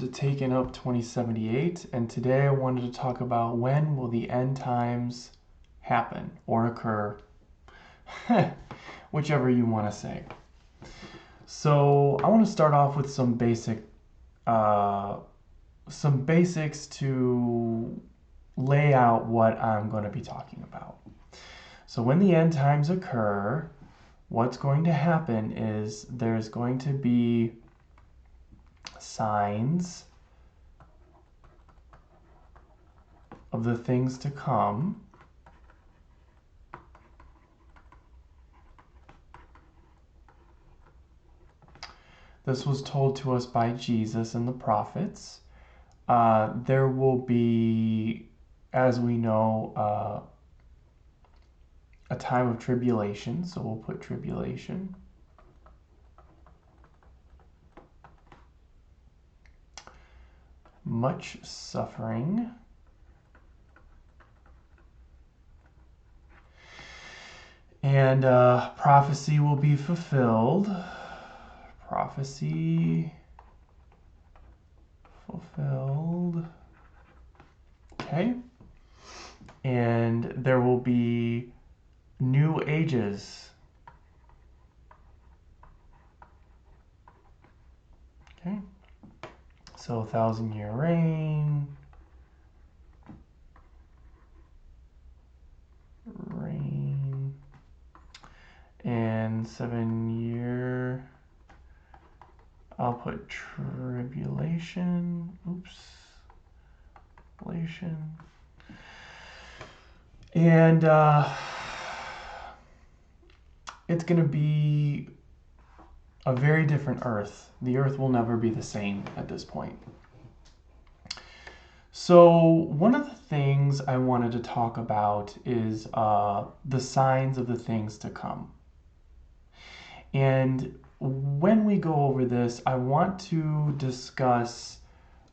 To Taken Up 2078, and today I wanted to talk about when will the end times happen or occur, whichever you want to say. So I want to start off with some basics to lay out what I'm going to be talking about. So when the end times occur, what's going to happen is there's going to be signs of the things to come. This was told to us by Jesus and the prophets. There will be, as we know, a time of tribulation, so we'll put tribulation. Much suffering. And prophecy will be fulfilled. Prophecy fulfilled. Okay. And there will be new ages. Okay. So 1,000-year reign. And 7-year, I'll put tribulation. Tribulation. And it's going to be a very different earth. The earth will never be the same at this point. So one of the things I wanted to talk about is the signs of the things to come. And when we go over this, I want to discuss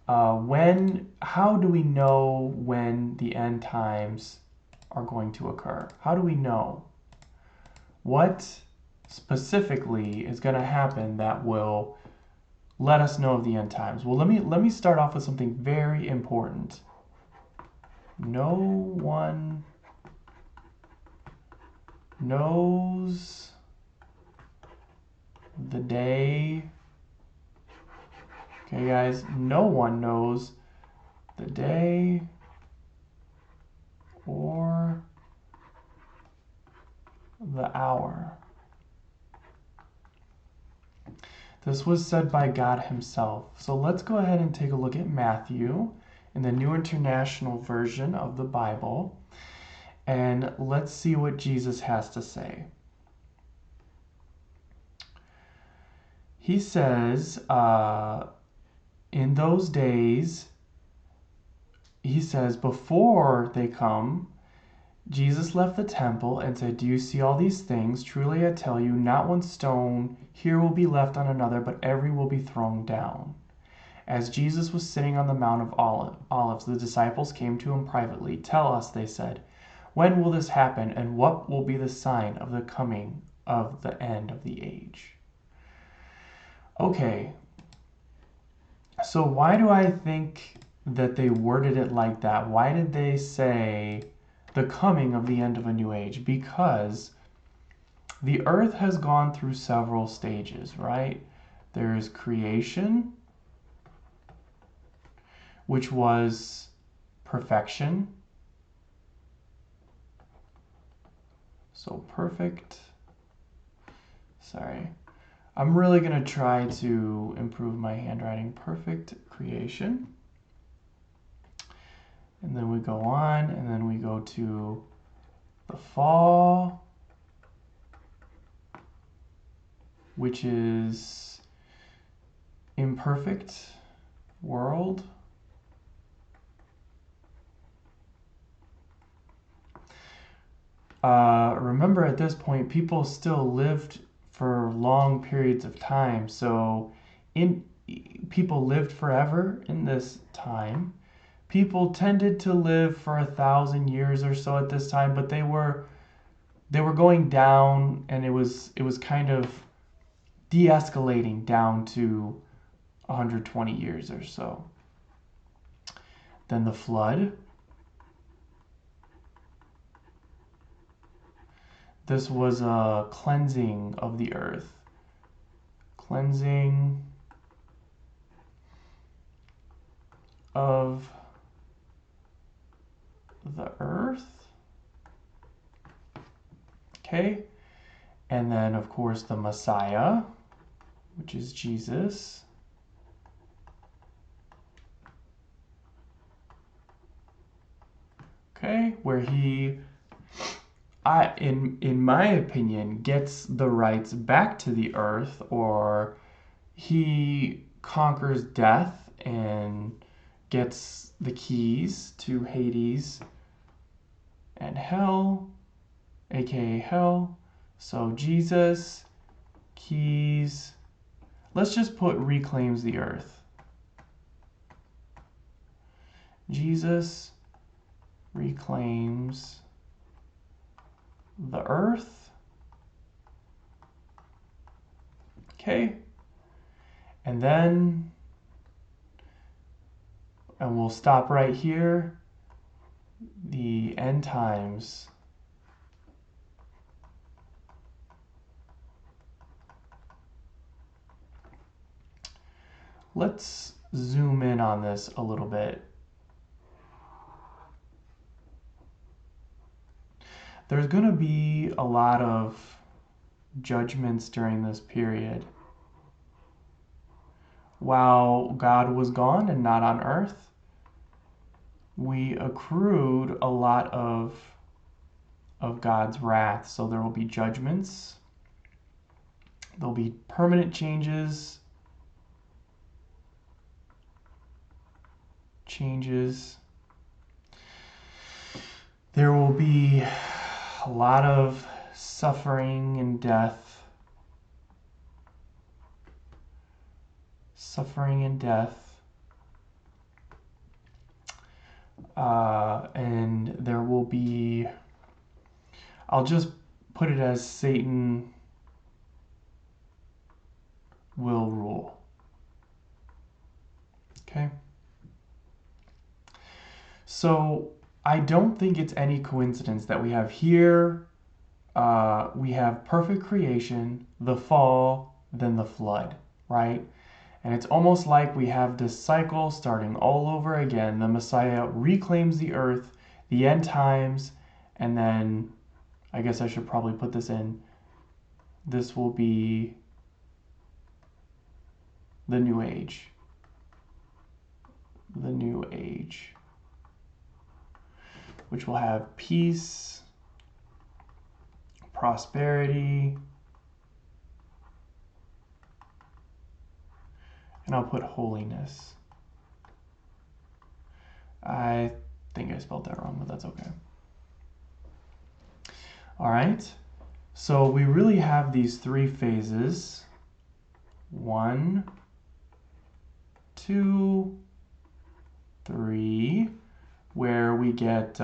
how do we know when the end times are going to occur? How do we know? What specifically is going to happen that will let us know of the end times? Well, let me start off with something very important. No one knows the day. Okay, guys, no one knows the day or the hour. This was said by God himself. So let's go ahead and take a look at Matthew in the New International Version of the Bible, and let's see what Jesus has to say. He says, in those days, he says, before they come, Jesus left the temple and said, "Do you see all these things? Truly I tell you, not one stone here will be left on another, but every will be thrown down." As Jesus was sitting on the Mount of Olives, the disciples came to him privately. "Tell us," they said, "when will this happen, and what will be the sign of the coming of the end of the age?" Okay, so why do I think that they worded it like that? Why did they say the coming of the end of a new age? Because the earth has gone through several stages, right? There is creation, which was perfection. So perfect. Sorry. I'm really going to try to improve my handwriting. Perfect creation. And then we go on, and then we go to the fall, which is imperfect world. Remember, at this point, people still lived for long periods of time. So people lived forever in this time. People tended to live for 1,000 years or so at this time, but they were going down, and it was kind of de-escalating down to 120 years or so. Then the flood. This was a cleansing of the earth. Cleansing of the earth. Okay. And then, of course, the Messiah, which is Jesus. Okay, where he, in my opinion, gets the rights back to the earth, or he conquers death and gets the keys to Hades and hell, aka hell. So Jesus, keys, let's just put reclaims the earth. Jesus reclaims the earth. Okay. And then, and we'll stop right here, the end times. Let's zoom in on this a little bit. There's going to be a lot of judgments during this period. While God was gone and not on earth, we accrued a lot of God's wrath. So there will be judgments. There'll be permanent changes. There will be a lot of suffering and death. And there will be, I'll just put it as Satan will rule. Okay? So I don't think it's any coincidence that we have here, we have perfect creation, the fall, then the flood, right? And it's almost like we have this cycle starting all over again. The Messiah reclaims the earth, the end times, and then, I guess I should probably put this in, this will be the new age. The new age, which will have peace, prosperity, and I'll put holiness. I think I spelled that wrong, but that's okay. All right, so we really have these three phases. 1, 2, 3, where we get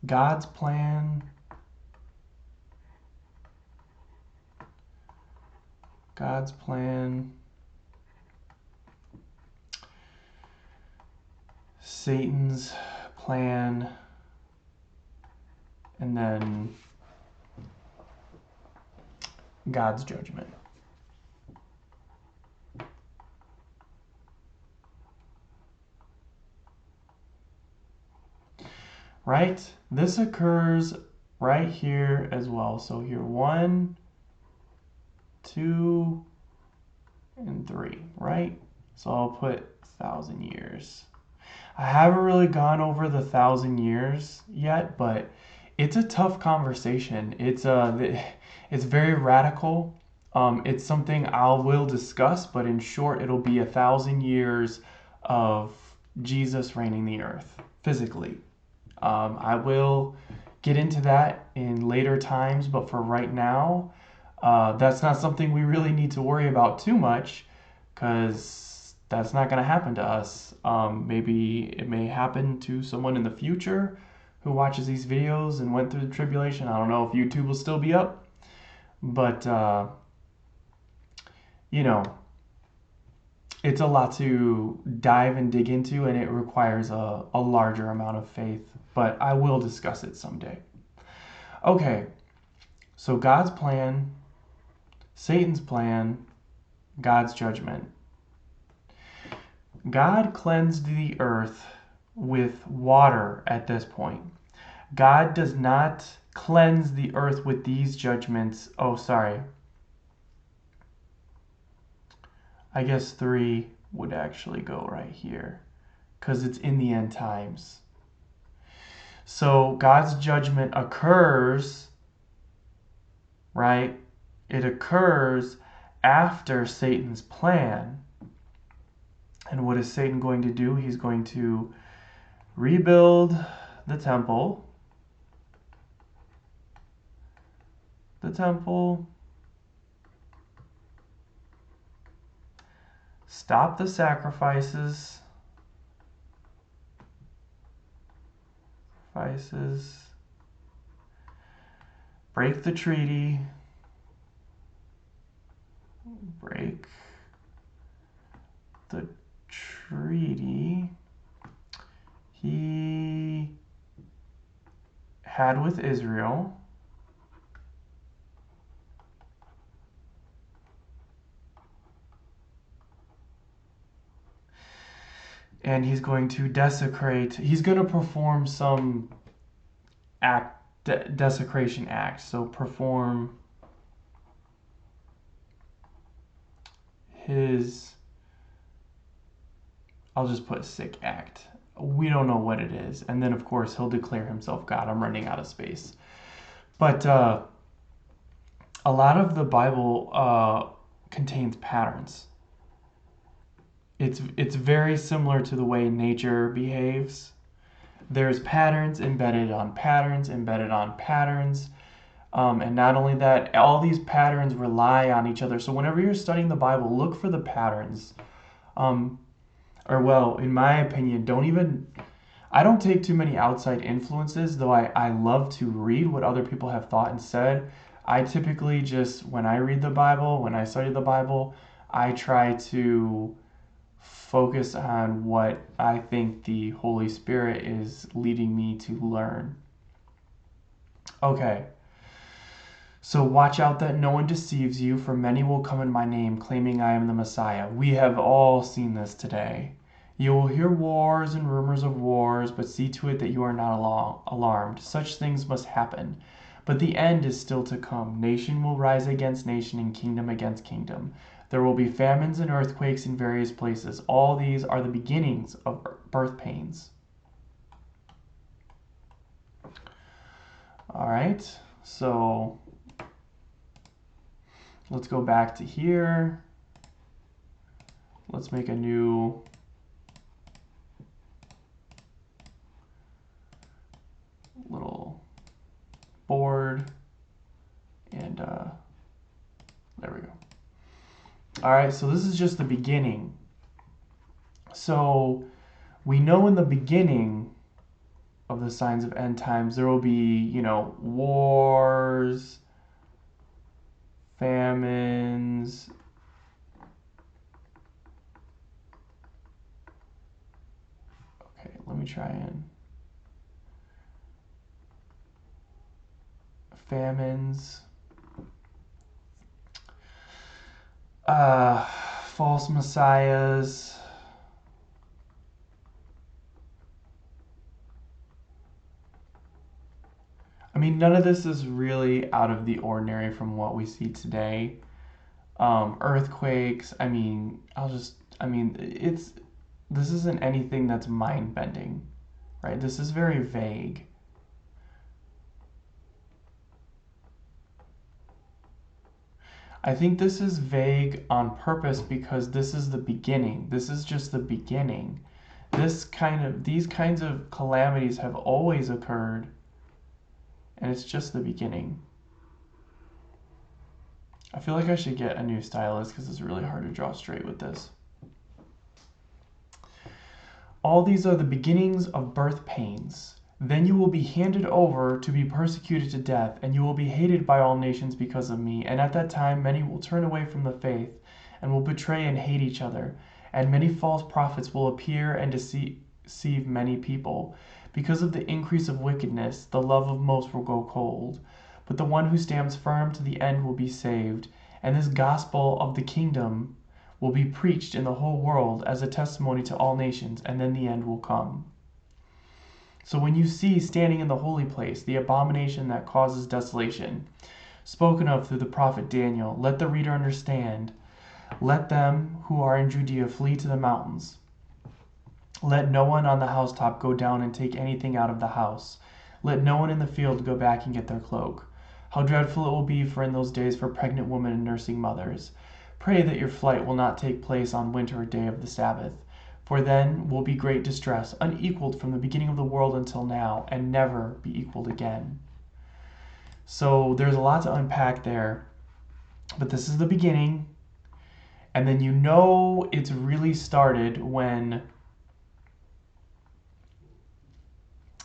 God's plan, Satan's plan, and then God's judgment. Right? This occurs right here as well. So here 1, 2, and 3, right? So I'll put 1,000 years. I haven't really gone over the 1,000 years yet, but it's a tough conversation. It's very radical. It's something I will discuss, but in short, it'll be 1,000 years of Jesus reigning the earth physically. I will get into that in later times, but for right now, that's not something we really need to worry about too much, because that's not going to happen to us. Maybe it may happen to someone in the future who watches these videos and went through the tribulation. I don't know if YouTube will still be up, but you know, it's a lot to dive and dig into, and it requires a larger amount of faith, but I will discuss it someday. Okay, so God's plan, Satan's plan, God's judgment. God cleansed the earth with water at this point. God does not cleanse the earth with these judgments. Oh, sorry. I guess 3 would actually go right here because it's in the end times. So God's judgment occurs, right? It occurs after Satan's plan. And what is Satan going to do? He's going to rebuild the temple. Stop the sacrifices. Break the treaty. Break the treaty he had with Israel. And he's going to desecrate, he's going to perform some desecration act. So perform his, I'll just put sick act. We don't know what it is. And then, of course, he'll declare himself God. I'm running out of space. But a lot of the Bible contains patterns. It's very similar to the way nature behaves. There's patterns embedded on patterns, embedded on patterns. And not only that, all these patterns rely on each other. So whenever you're studying the Bible, look for the patterns. Or well, in my opinion, I don't take too many outside influences, though I love to read what other people have thought and said. I typically just, when I read the Bible, when I study the Bible, I try to focus on what I think the Holy Spirit is leading me to learn. Okay. So watch out that no one deceives you, for many will come in my name, claiming I am the Messiah. We have all seen this today. You will hear wars and rumors of wars, but see to it that you are not alarmed. Such things must happen. But the end is still to come. Nation will rise against nation and kingdom against kingdom. There will be famines and earthquakes in various places. All these are the beginnings of birth pains. All right, so let's go back to here. Let's make a new little board, and there we go. All right, so this is just the beginning. So we know in the beginning of the signs of end times, there will be, wars, famines, okay, let me try and famines, false messiahs, I mean, none of this is really out of the ordinary from what we see today. Earthquakes, this isn't anything that's mind-bending, right? This is very vague. I think this is vague on purpose because this is the beginning. This is just the beginning. These kinds of calamities have always occurred, and it's just the beginning. I feel like I should get a new stylus because it's really hard to draw straight with this. All these are the beginnings of birth pains. Then you will be handed over to be persecuted to death, and you will be hated by all nations because of me. And at that time, many will turn away from the faith and will betray and hate each other. And many false prophets will appear and deceive many people. Because of the increase of wickedness, the love of most will go cold. But the one who stands firm to the end will be saved. And this gospel of the kingdom will be preached in the whole world as a testimony to all nations, and then the end will come. So when you see standing in the holy place the abomination that causes desolation, spoken of through the prophet Daniel, let the reader understand. Let them who are in Judea flee to the mountains. Let no one on the housetop go down and take anything out of the house. Let no one in the field go back and get their cloak. How dreadful it will be in those days for pregnant women and nursing mothers. Pray that your flight will not take place on winter day of the Sabbath, for then will be great distress, unequaled from the beginning of the world until now, and never be equaled again. So there's a lot to unpack there, but this is the beginning, and then you know it's really started when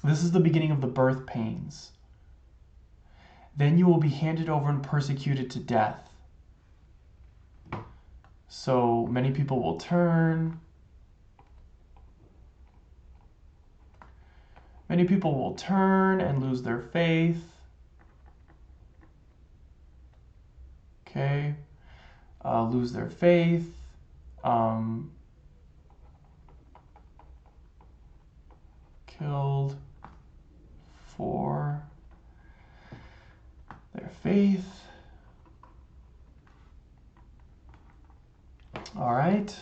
this is the beginning of the birth pains. Then you will be handed over and persecuted to death. So many people will turn. Many people will turn and lose their faith. Okay. Lose their faith. Killed for their faith. All right.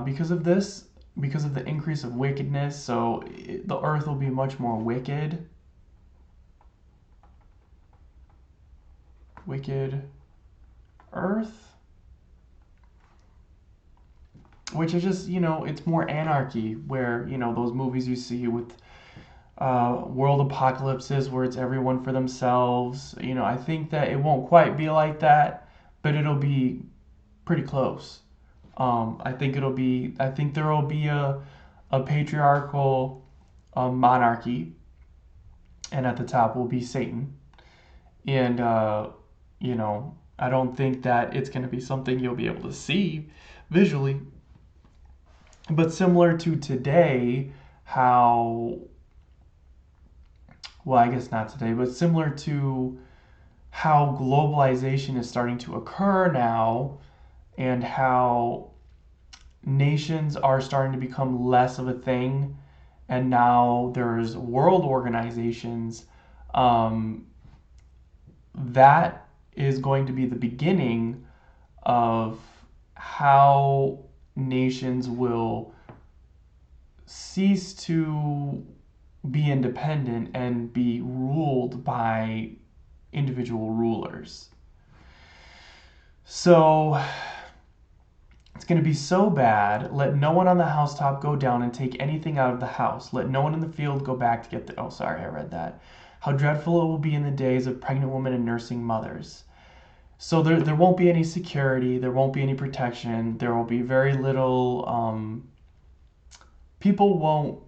Because of this, because of the increase of wickedness, so the earth will be much more wicked. Wicked earth. Which is just, it's more anarchy, where, those movies you see with world apocalypses where it's everyone for themselves. I think that it won't quite be like that, but it'll be pretty close. I think there will be a patriarchal monarchy, and at the top will be Satan. And, I don't think that it's going to be something you'll be able to see visually. But similar to today, well, I guess not today, but similar to how globalization is starting to occur now, and how nations are starting to become less of a thing, and now there's world organizations, that is going to be the beginning of how nations will cease to be independent and be ruled by individual rulers. So it's going to be so bad. Let no one on the housetop go down and take anything out of the house. Let no one in the field go back to get the... Oh, sorry, I read that. How dreadful it will be in the days of pregnant women and nursing mothers. So there won't be any security. There won't be any protection. There will be very little... people won't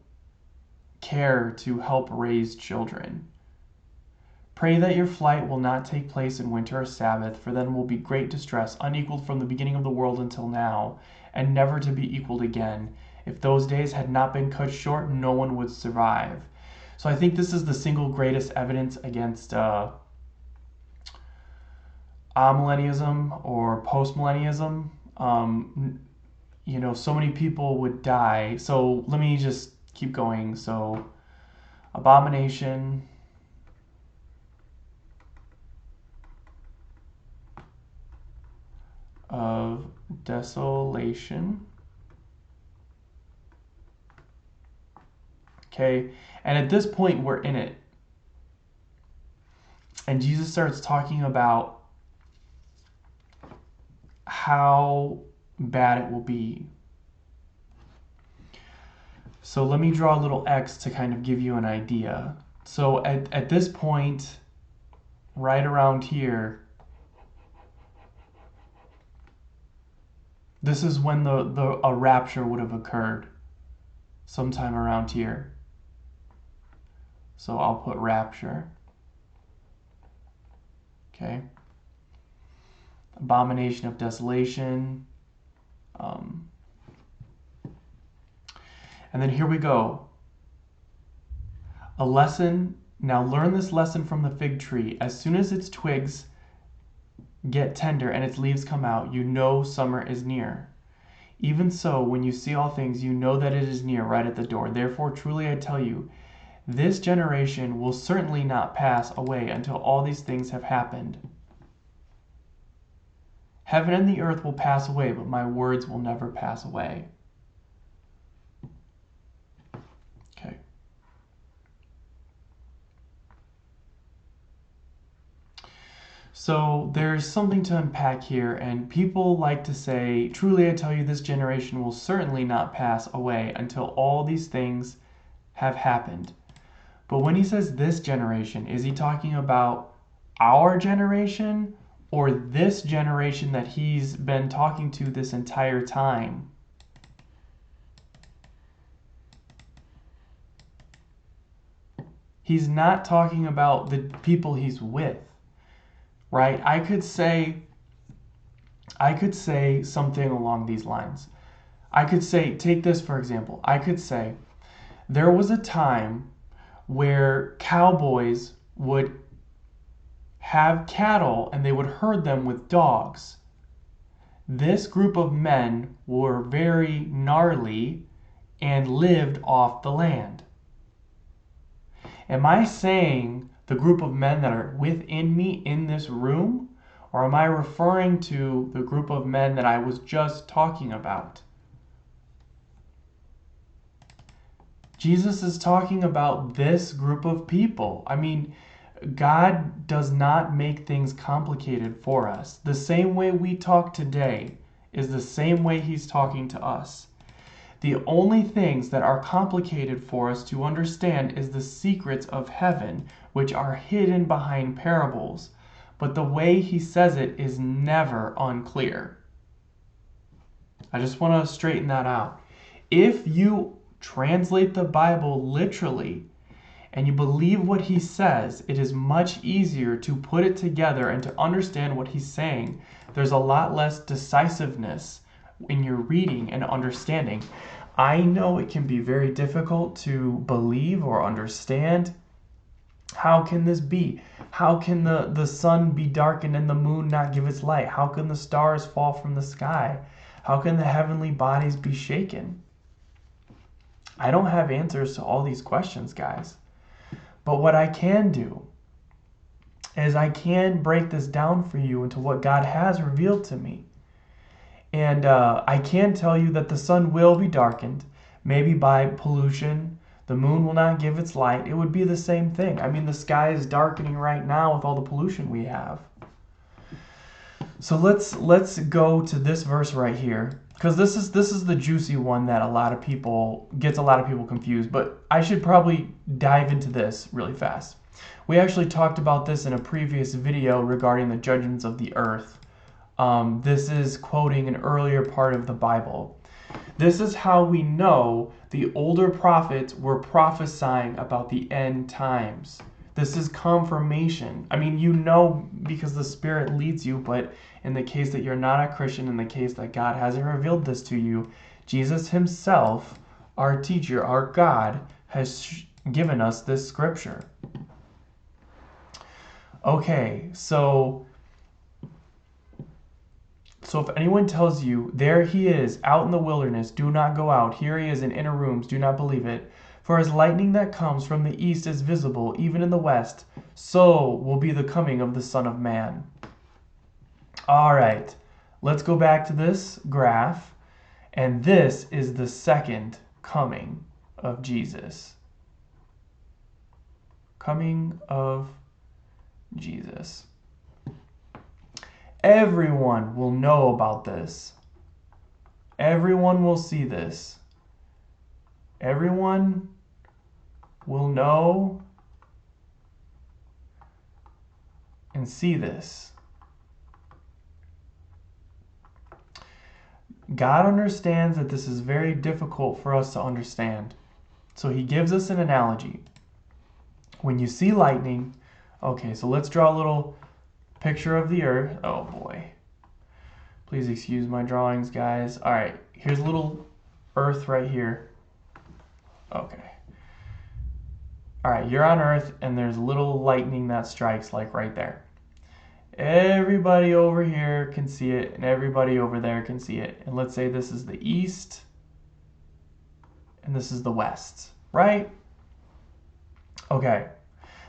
care to help raise children. Pray that your flight will not take place in winter or Sabbath, for then will be great distress, unequaled from the beginning of the world until now, and never to be equaled again. If those days had not been cut short, no one would survive. So I think this is the single greatest evidence against amillennialism or postmillennialism. So many people would die. So let me just keep going. So abomination, of desolation. Okay, and at this point we're in it. And Jesus starts talking about how bad it will be. So let me draw a little X to kind of give you an idea. So at this point, right around here, this is when a rapture would have occurred, sometime around here. So I'll put rapture. Okay. abomination of desolation. And then here we go. A lesson. Now learn this lesson from the fig tree. As soon as its twigs get tender and its leaves come out, you know summer is near. Even so, when you see all things, you know that it is near, right at the door. Therefore, truly I tell you, this generation will certainly not pass away until all these things have happened. Heaven and the earth will pass away, but my words will never pass away. Okay. So there's something to unpack here, and people like to say, truly I tell you, this generation will certainly not pass away until all these things have happened. But when he says this generation, is he talking about our generation or this generation that he's been talking to this entire time? He's not talking about the people he's with, right? I could say something along these lines. I could say, take this for example. I could say, there was a time where cowboys would have cattle and they would herd them with dogs. This group of men were very gnarly and lived off the land. Am I saying the group of men that are within me in this room, or am I referring to the group of men that I was just talking about? Jesus is talking about this group of people. I mean, God does not make things complicated for us. The same way we talk today is the same way he's talking to us. The only things that are complicated for us to understand is the secrets of heaven, which are hidden behind parables. But the way he says it is never unclear. I just want to straighten that out. If you translate the Bible literally and you believe what he says, it is much easier to put it together and to understand what he's saying. There's a lot less decisiveness in your reading and understanding. I know it can be very difficult to believe or understand. How can this be? How can the sun be darkened and the moon not give its light? How can the stars fall from the sky? How can the heavenly bodies be shaken? I don't have answers to all these questions, guys. But what I can do is I can break this down for you into what God has revealed to me. And I can tell you that the sun will be darkened, maybe by pollution. The moon will not give its light. It would be the same thing. I mean, the sky is darkening right now with all the pollution we have. So let's go to this verse right here, because this is the juicy one that gets a lot of people confused. But I should probably dive into this really fast. We actually talked about this in a previous video regarding the judgments of the earth. This is quoting an earlier part of the Bible. This is how we know the older prophets were prophesying about the end times. This is confirmation. I mean, you know because the Spirit leads you, but in the case that you're not a Christian, in the case that God hasn't revealed this to you, Jesus himself, our teacher, our God, has given us this scripture. Okay, so if anyone tells you, there he is, out in the wilderness, do not go out. Here he is in inner rooms, do not believe it. For as lightning that comes from the east is visible, even in the west, so will be the coming of the Son of Man. All right, let's go back to this graph. And this is the second coming of Jesus. Coming of Jesus. Everyone will know about this. Everyone will see this. Everyone will know and see this. God understands that this is very difficult for us to understand. So he gives us an analogy. When you see lightning, okay, so let's draw a little picture of the earth. Oh boy. Please excuse my drawings, guys. All right, here's a little Earth right here. Okay. All right, you're on Earth, and there's little lightning that strikes like right there. Everybody over here can see it, and everybody over there can see it. And let's say this is the east, and this is the west, right? Okay.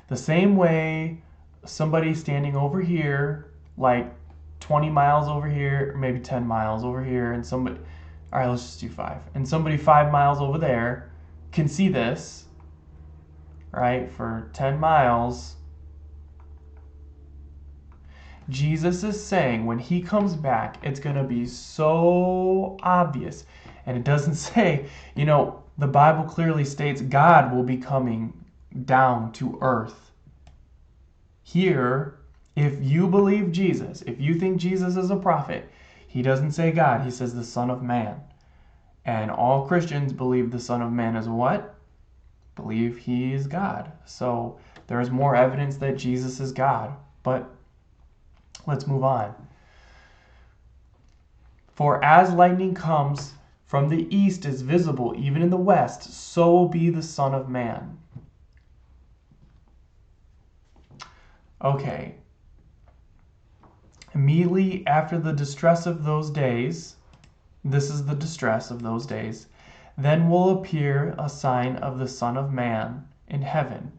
The same way somebody standing over here, like 20 miles over here, or maybe 10 miles over here, and somebody, all right, let's just do 5. And somebody 5 miles over there can see this, right, for 10 miles. Jesus is saying when he comes back, it's going to be so obvious. And it doesn't say, the Bible clearly states God will be coming down to earth. Here, if you believe Jesus, if you think Jesus is a prophet, he doesn't say God, he says the Son of Man. And all Christians believe the Son of Man is what? Believe he is God. So there's more evidence that Jesus is God. But let's move on. For as lightning comes from the east is visible even in the west, so will be the Son of Man. Okay. Immediately after the distress of those days, this is the distress of those days, then will appear a sign of the Son of Man in heaven.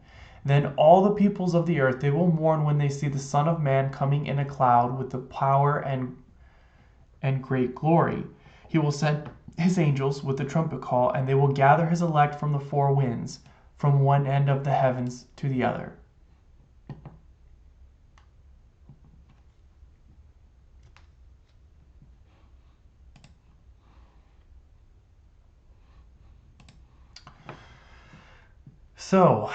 Then all the peoples of the earth, they will mourn when they see the Son of Man coming in a cloud with the power and great glory. He will send his angels with the trumpet call, and they will gather his elect from the four winds, from one end of the heavens to the other. So,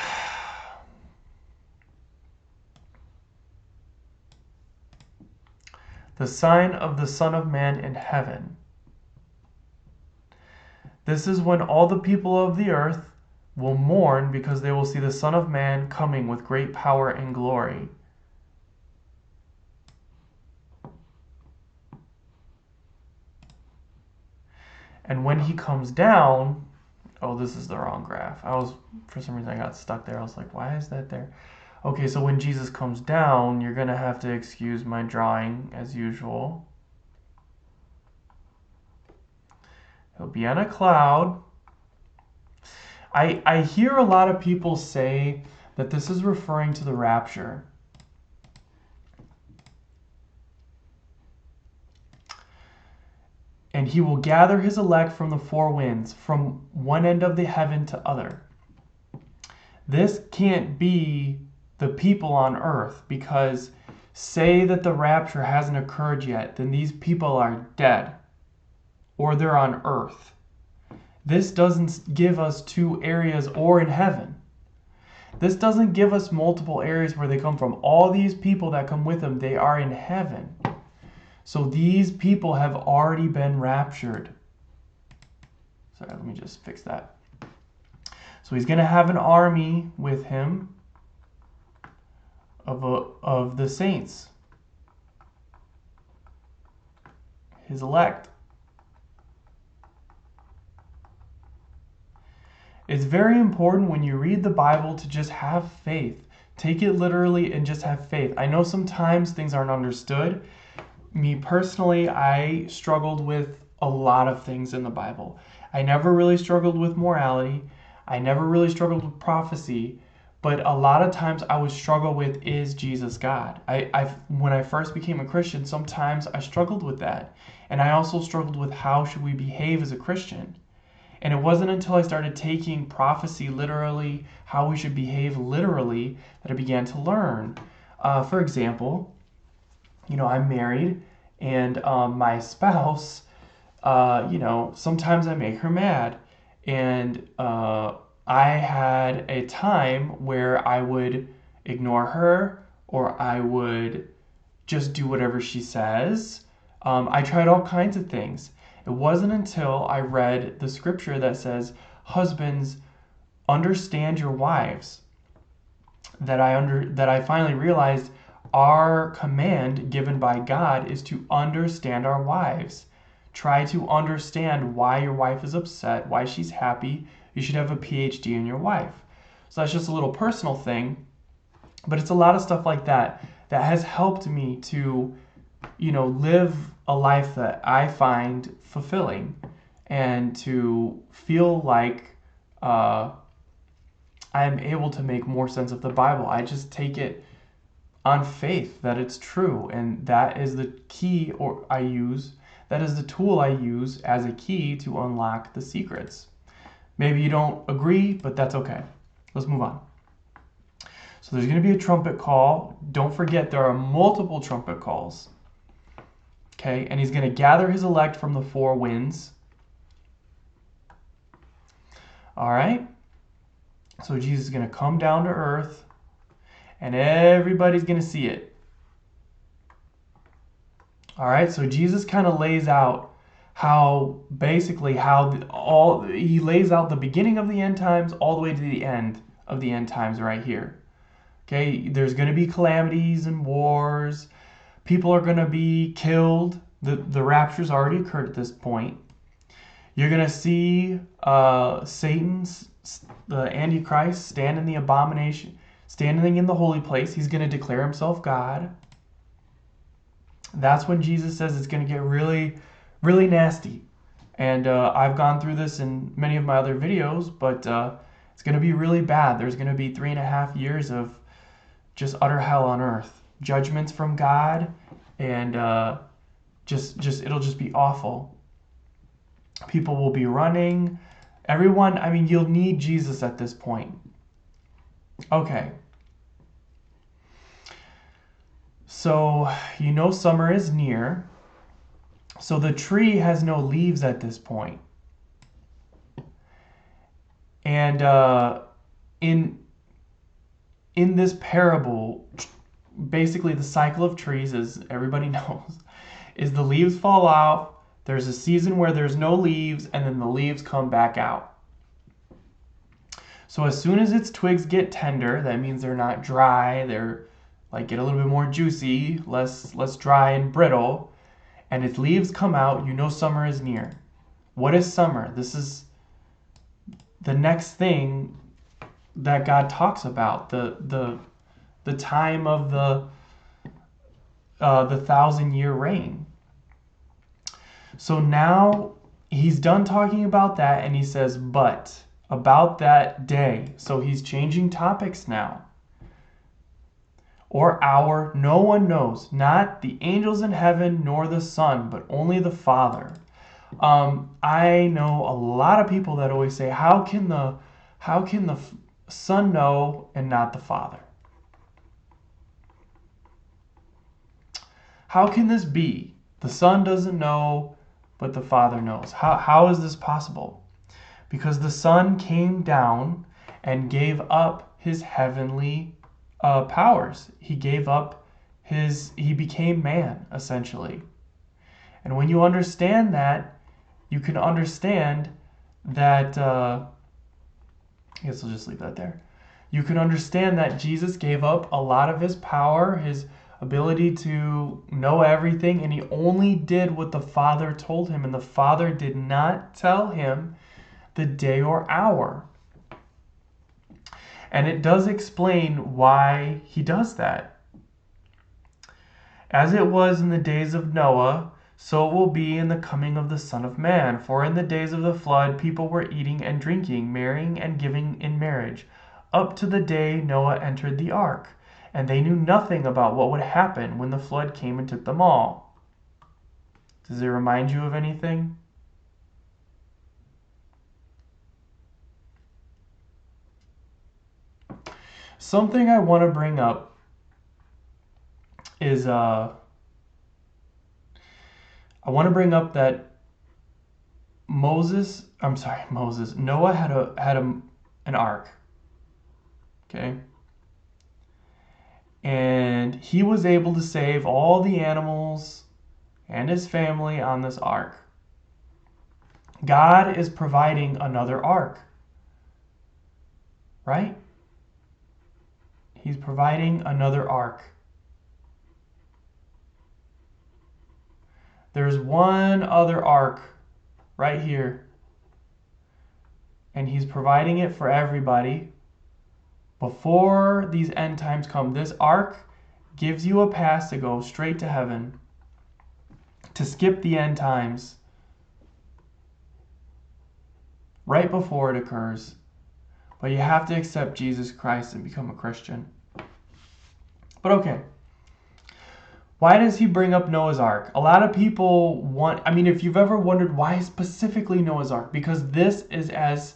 the sign of the Son of Man in heaven. This is when all the people of the earth will mourn because they will see the Son of Man coming with great power and glory. And when he comes down, oh, this is the wrong graph. For some reason I got stuck there. I was like, why is that there? Okay, so when Jesus comes down, you're going to have to excuse my drawing as usual. He'll be on a cloud. I hear a lot of people say that this is referring to the rapture. And he will gather his elect from the four winds, from one end of the heaven to other. This can't be the people on earth, because say that the rapture hasn't occurred yet, then these people are dead, or they're on earth. This doesn't give us two areas or in heaven. This doesn't give us multiple areas where they come from. All these people that come with them, they are in heaven. So these people have already been raptured. Sorry, let me just fix that. So he's going to have an army with him of the saints, his elect. It's very important when you read the Bible to just have faith. Take it literally and just have faith. I know sometimes things aren't understood. Me personally, I struggled with a lot of things in the Bible. I never really struggled with morality. I never really struggled with prophecy. But a lot of times I would struggle with, is Jesus God? When I first became a Christian, sometimes I struggled with that. And I also struggled with how should we behave as a Christian? And it wasn't until I started taking prophecy literally, how we should behave literally, that I began to learn. For example, I'm married, and my spouse, sometimes I make her mad. And I had a time where I would ignore her, or I would just do whatever she says. I tried all kinds of things. It wasn't until I read the scripture that says, husbands, understand your wives, that I finally realized our command given by God is to understand our wives. Try to understand why your wife is upset, why she's happy. You should have a PhD in your wife. So that's just a little personal thing, but it's a lot of stuff like that that has helped me to, live a life that I find fulfilling and to feel like I am able to make more sense of the Bible. I just take it on faith that it's true, and that is the key that is the tool I use as a key to unlock the secrets. Maybe you don't agree, but that's okay. Let's move on. So there's going to be a trumpet call. Don't forget there are multiple trumpet calls. Okay, and he's going to gather his elect from the four winds. All right. So Jesus is going to come down to earth, and everybody's going to see it. All right, so Jesus kind of lays out he lays out the beginning of the end times all the way to the end of the end times right here. Okay, there's going to be calamities and wars. People are going to be killed. The rapture's already occurred at this point. You're going to see Satan's, the Antichrist, stand in the abomination, standing in the holy place. He's going to declare himself God. That's when Jesus says it's going to get really, really nasty. And I've gone through this in many of my other videos, but it's going to be really bad. There's going to be 3.5 years of just utter hell on earth. Judgments from God, and it'll just be awful. People will be running. Everyone, you'll need Jesus at this point. Okay. So, summer is near. So the tree has no leaves at this point. And in this parable, basically the cycle of trees, as everybody knows, is the leaves fall off. There's a season where there's no leaves, and then the leaves come back out. So as soon as its twigs get tender, that means they're not dry, they're get a little bit more juicy, less dry and brittle, and its leaves come out, summer is near. What is summer? This is the next thing that God talks about, the time of the 1,000-year reign. So now he's done talking about that, and he says, but about that day. So he's changing topics now. Or hour, no one knows, not the angels in heaven nor the Son, but only the Father. I know a lot of people that always say, how can the Son know and not the Father? How can this be? The Son doesn't know, but the Father knows. How is this possible? Because the Son came down and gave up his heavenly powers. He became man, essentially. And when you understand that, you can understand that, I guess I'll just leave that there. You can understand that Jesus gave up a lot of his power, his ability to know everything, and he only did what the Father told him, and the Father did not tell him the day or hour. And it does explain why he does that. As it was in the days of Noah, so it will be in the coming of the Son of Man. For in the days of the flood, people were eating and drinking, marrying and giving in marriage, up to the day Noah entered the ark. And they knew nothing about what would happen when the flood came and took them all. Does it remind you of anything? Something I want to bring up is I want to bring up that Noah had an ark. Okay? And he was able to save all the animals and his family on this ark. God is providing another ark. Right? He's providing another ark. There's one other ark right here. And he's providing it for everybody. Before these end times come, this ark gives you a pass to go straight to heaven, to skip the end times right before it occurs. But you have to accept Jesus Christ and become a Christian. But okay, why does he bring up Noah's Ark? A lot of people if you've ever wondered why specifically Noah's Ark, because this is as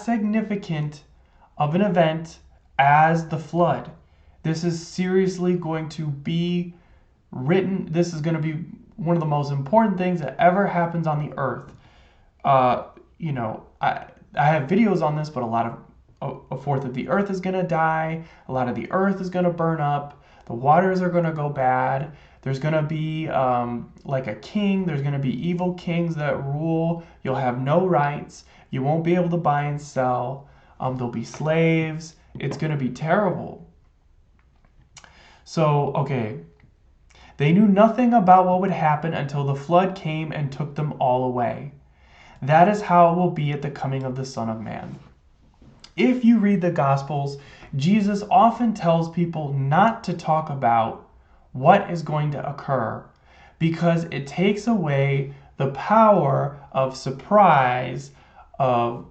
significant of an event as the flood. This is seriously going to be written. This is going to be one of the most important things that ever happens on the earth. I have videos on this, but a fourth of the earth is going to die. A lot of the earth is going to burn up. The waters are going to go bad. There's going to be like a king. There's going to be evil kings that rule. You'll have no rights. You won't be able to buy and sell. There'll be slaves. It's going to be terrible. So, okay. They knew nothing about what would happen until the flood came and took them all away. That is how it will be at the coming of the Son of Man. If you read the Gospels, Jesus often tells people not to talk about what is going to occur because it takes away the power of surprise of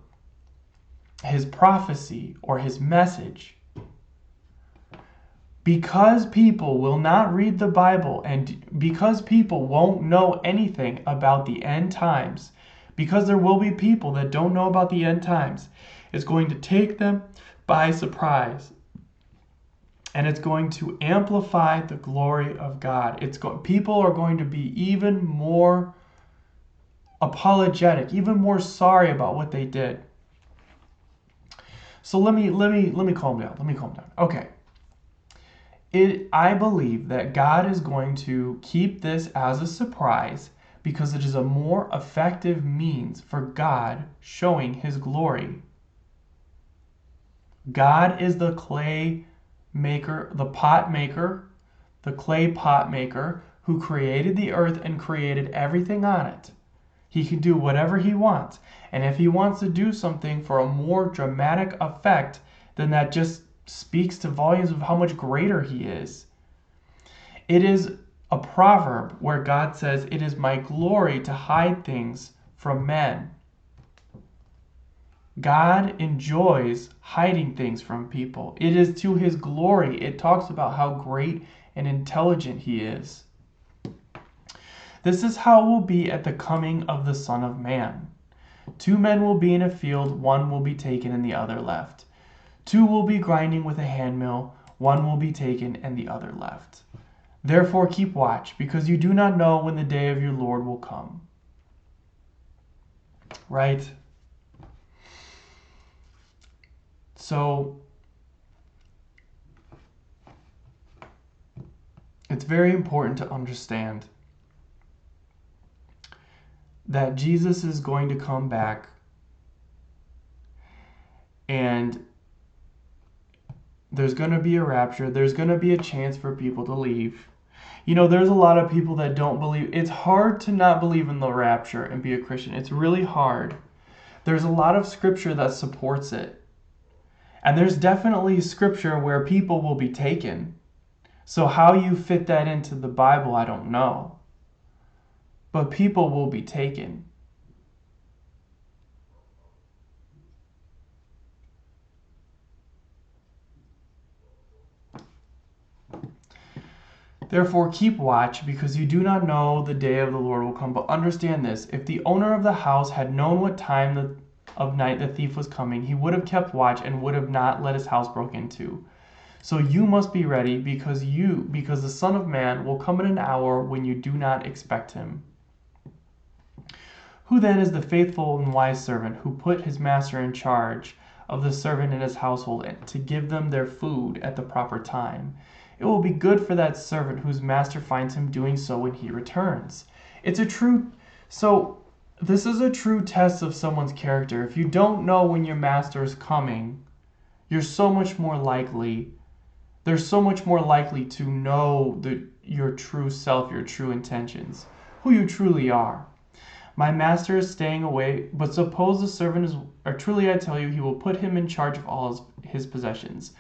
his prophecy or his message. Because people will not read the Bible and because people won't know anything about the end times, because there will be people that don't know about the end times, it's going to take them by surprise. And it's going to amplify the glory of God. People are going to be even more apologetic, even more sorry about what they did. So let me calm down. Let me calm down. Okay. I believe that God is going to keep this as a surprise because it is a more effective means for God showing his glory. God is the clay maker, the pot maker, the clay pot maker who created the earth and created everything on it. He can do whatever he wants. And if he wants to do something for a more dramatic effect, then that just speaks to volumes of how much greater he is. It is a proverb where God says, "It is my glory to hide things from men." God enjoys hiding things from people. It is to his glory. It talks about how great and intelligent he is. This is how it will be at the coming of the Son of Man. 2 men will be in a field, one will be taken and the other left. 2 will be grinding with a handmill, one will be taken and the other left. Therefore keep watch, because you do not know when the day of your Lord will come. Right? So, it's very important to understand that Jesus is going to come back and there's going to be a rapture. There's going to be a chance for people to leave. There's a lot of people that don't believe. It's hard to not believe in the rapture and be a Christian. It's really hard. There's a lot of scripture that supports it. And there's definitely scripture where people will be taken. So how you fit that into the Bible, I don't know. But people will be taken. Therefore keep watch, because you do not know the day of the Lord will come. But understand this, if the owner of the house had known what time of night the thief was coming, he would have kept watch and would have not let his house broken into. So you must be ready, because the Son of Man will come in an hour when you do not expect him. Who then is the faithful and wise servant who put his master in charge of the servant in his household to give them their food at the proper time? It will be good for that servant whose master finds him doing so when he returns. This is a true test of someone's character. If you don't know when your master is coming, there's so much more likely to know your true self, your true intentions. who you truly are. My master is staying away, but suppose the servant is, or truly I tell you, he will put him in charge of all his possessions.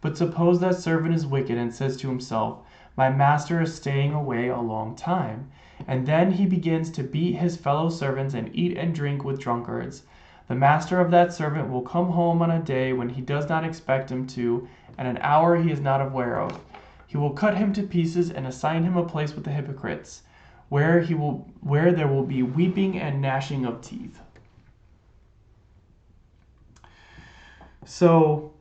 But suppose that servant is wicked and says to himself, my master is staying away a long time. And then he begins to beat his fellow servants and eat and drink with drunkards. The master of that servant will come home on a day when he does not expect him to, at an hour he is not aware of. He will cut him to pieces and assign him a place with the hypocrites, where there will be weeping and gnashing of teeth. So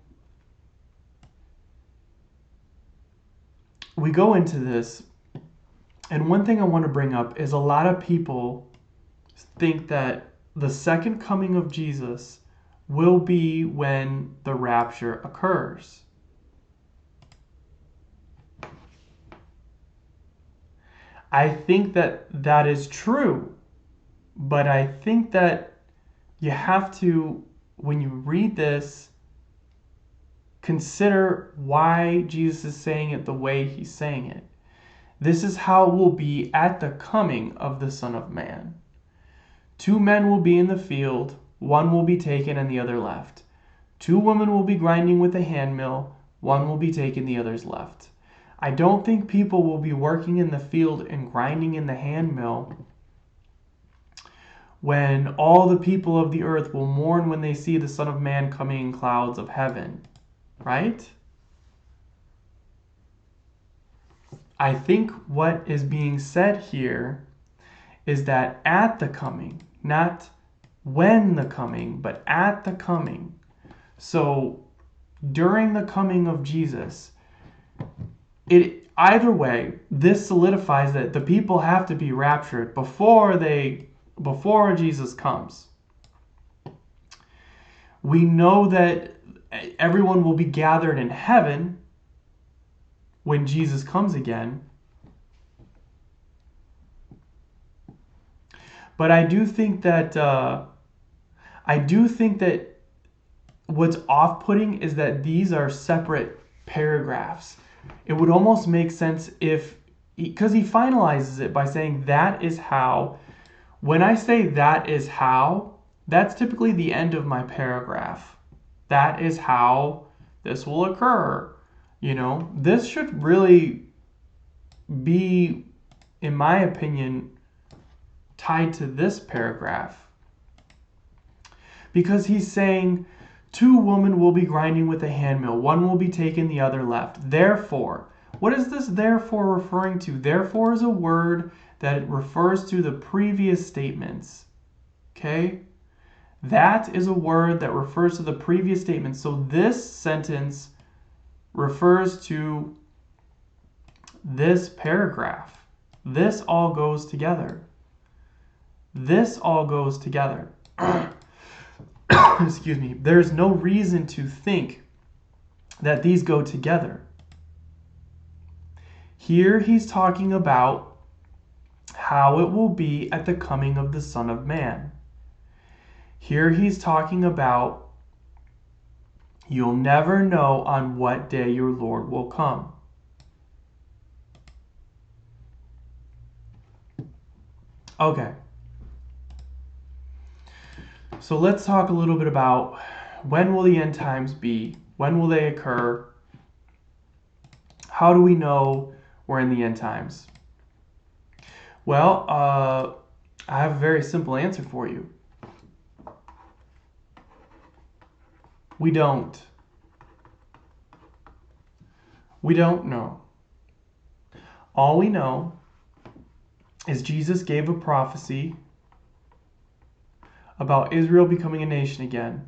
we go into this, and one thing I want to bring up is a lot of people think that the second coming of Jesus will be when the rapture occurs. I think that that is true, but I think that you have to, when you read this, consider why Jesus is saying it the way he's saying it. This is how it will be at the coming of the Son of Man. 2 men will be in the field, one will be taken and the other left. 2 women will be grinding with a handmill, one will be taken, the other's left. I don't think people will be working in the field and grinding in the handmill when all the people of the earth will mourn when they see the Son of Man coming in clouds of heaven, right? I think what is being said here is that at the coming, not when the coming, but at the coming. So during the coming of Jesus, either way, this solidifies that the people have to be raptured before Jesus comes. We know that everyone will be gathered in heaven when Jesus comes again. But I do think that what's off-putting is that these are separate paragraphs. It would almost make sense because he finalizes it by saying that is how. When I say that is how, that's typically the end of my paragraph. That is how this will occur. This should really be, in my opinion, tied to this paragraph. Because he's saying 2 women will be grinding with a handmill, one will be taken, the other left. Therefore, what is this therefore referring to? Therefore is a word that refers to the previous statements. Okay? That is a word that refers to the previous statements. So this sentence refers to this paragraph. This all goes together. This all goes together. Excuse me. There's no reason to think that these go together. Here he's talking about how it will be at the coming of the Son of Man. Here he's talking about you'll never know on what day your Lord will come. Okay. So let's talk a little bit about when will the end times be? When will they occur? How do we know we're in the end times? Well, I have a very simple answer for you. We don't. We don't know. All we know is Jesus gave a prophecy about Israel becoming a nation again.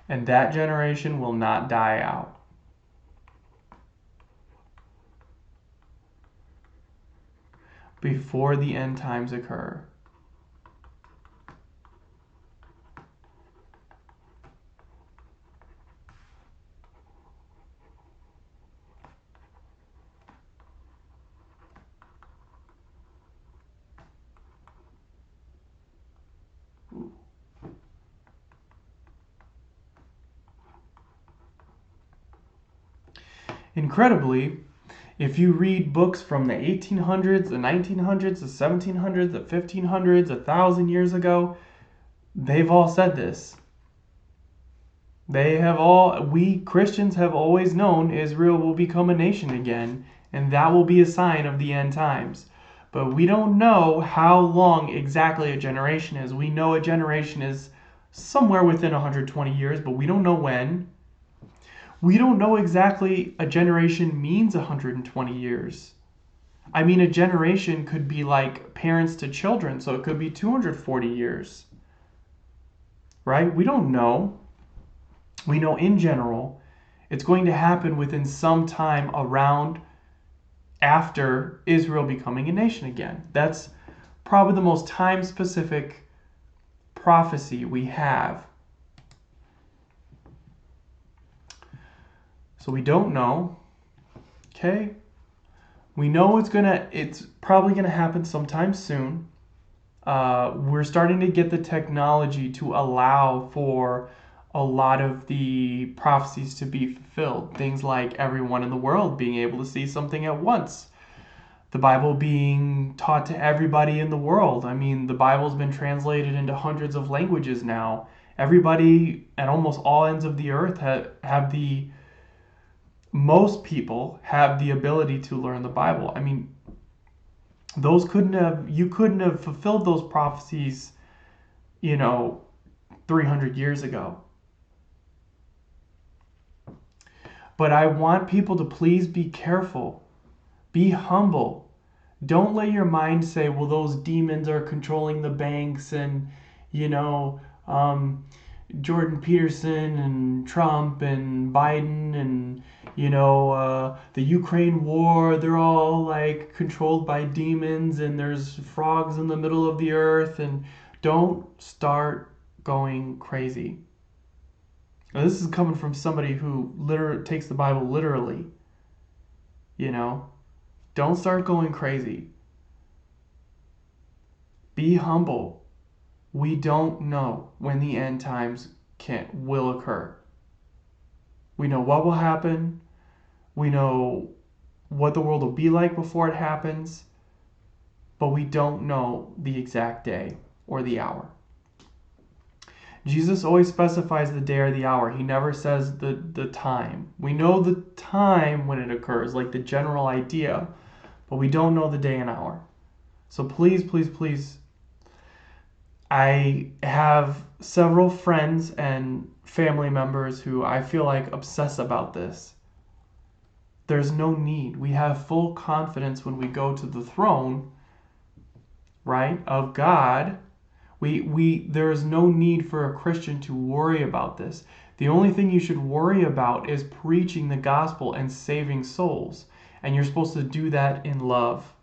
And that generation will not die out. Before the end times occur. Incredibly, if you read books from the 1800s, the 1900s, the 1700s, the 1500s, 1,000 years ago, they've all said this. We Christians have always known Israel will become a nation again, and that will be a sign of the end times. But we don't know how long exactly a generation is. We know a generation is somewhere within 120 years, but we don't know when. We don't know exactly a generation means 120 years. I mean, a generation could be like parents to children, so it could be 240 years. Right? We don't know. We know in general it's going to happen within some time around after Israel becoming a nation again. That's probably the most time-specific prophecy we have. So we don't know. Okay? We know it's probably gonna happen sometime soon. We're starting to get the technology to allow for a lot of the prophecies to be fulfilled. Things like everyone in the world being able to see something at once. The Bible being taught to everybody in the world. I mean, the Bible's been translated into hundreds of languages now. Everybody at almost all ends of the earth most people have the ability to learn the Bible. I mean, you couldn't have fulfilled those prophecies, 300 years ago. But I want people to please be careful. Be humble. Don't let your mind say, well, those demons are controlling the banks and, Jordan Peterson and Trump and Biden and, the Ukraine war, they're all like controlled by demons and there's frogs in the middle of the earth. And don't start going crazy. Now, this is coming from somebody who literally takes the Bible literally. Don't start going crazy. Be humble. We don't know when the end times will occur. We know what will happen. We know what the world will be like before it happens. But we don't know the exact day or the hour. Jesus always specifies the day or the hour. He never says the time. We know the time when it occurs, like the general idea, but we don't know the day and hour. So please, please, please, I have several friends and family members who I feel like obsess about this. There's no need. We have full confidence when we go to the throne, right, of God. There is no need for a Christian to worry about this. The only thing you should worry about is preaching the gospel and saving souls. And you're supposed to do that in love.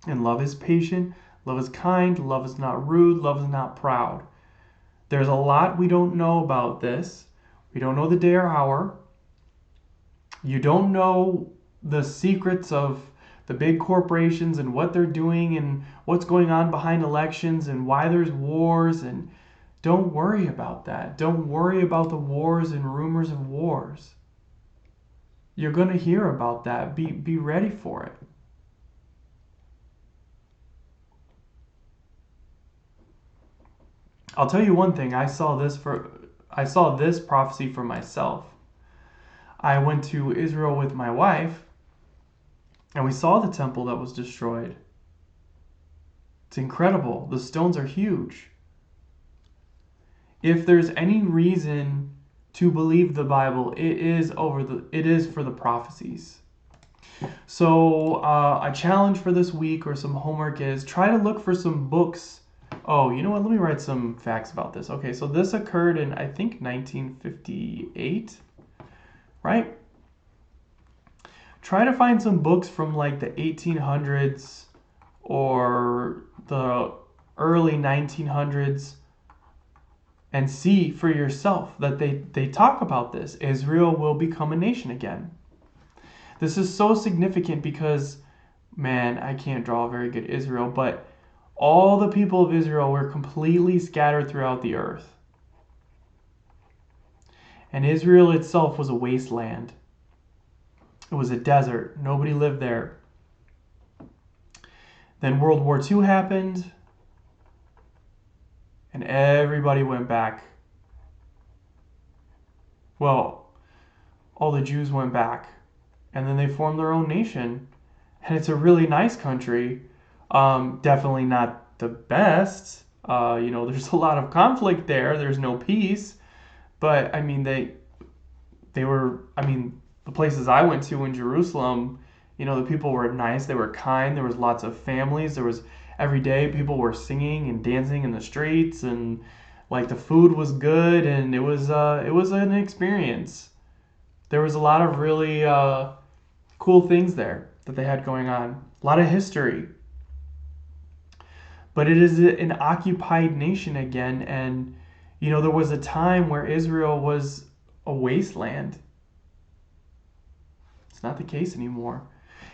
And love is patient, love is kind, love is not rude, love is not proud. There's a lot we don't know about this. We don't know the day or hour. You don't know the secrets of the big corporations and what they're doing and what's going on behind elections and why there's wars. And don't worry about that. Don't worry about the wars and rumors of wars. You're going to hear about that. Be ready for it. I'll tell you one thing. I saw this prophecy for myself. I went to Israel with my wife, and we saw the temple that was destroyed. It's incredible. The stones are huge. If there's any reason to believe the Bible, it is for the prophecies. So a challenge for this week or some homework is try to look for some books. Oh, you know what? Let me write some facts about this. Okay, so this occurred in, I think, 1958, right? Try to find some books from like the 1800s or the early 1900s and see for yourself that they talk about this. Israel will become a nation again. This is so significant because, man, I can't draw a very good Israel, but all the people of Israel were completely scattered throughout the earth. And Israel itself was a wasteland. It was a desert. Nobody lived there. Then World War II happened, and everybody went back. Well, all the Jews went back, and then they formed their own nation. And it's a really nice country. Definitely not the best. There's a lot of conflict there. There's no peace. But I mean, they were. I mean, the places I went to in Jerusalem, the people were nice. They were kind. There was lots of families. There was every day people were singing and dancing in the streets, and like the food was good, and it was an experience. There was a lot of really cool things there that they had going on. A lot of history. But it is an occupied nation again, and there was a time where Israel was a wasteland. It's not the case anymore.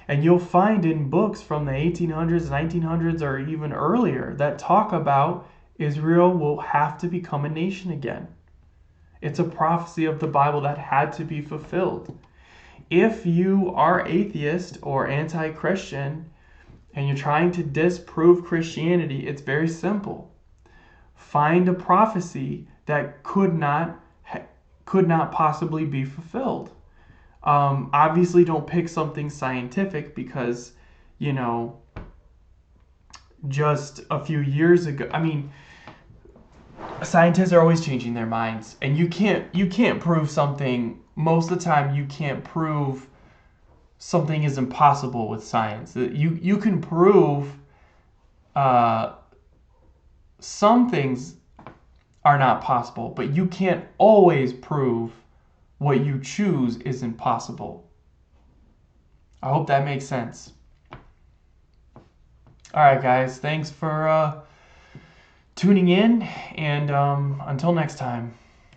And you'll find in books from the 1800s, 1900s, or even earlier that talk about Israel will have to become a nation again. It's a prophecy of the Bible that had to be fulfilled. If you are atheist or anti-Christian and you're trying to disprove Christianity, it's very simple. Find a prophecy that could not possibly be fulfilled. Obviously, don't pick something scientific because, just a few years ago, scientists are always changing their minds, and you can't prove something. Most of the time, you can't prove something is impossible with science. You can prove some things are not possible, but you can't always prove what you choose is impossible. I hope that makes sense. All right, guys. Thanks for tuning in, and until next time.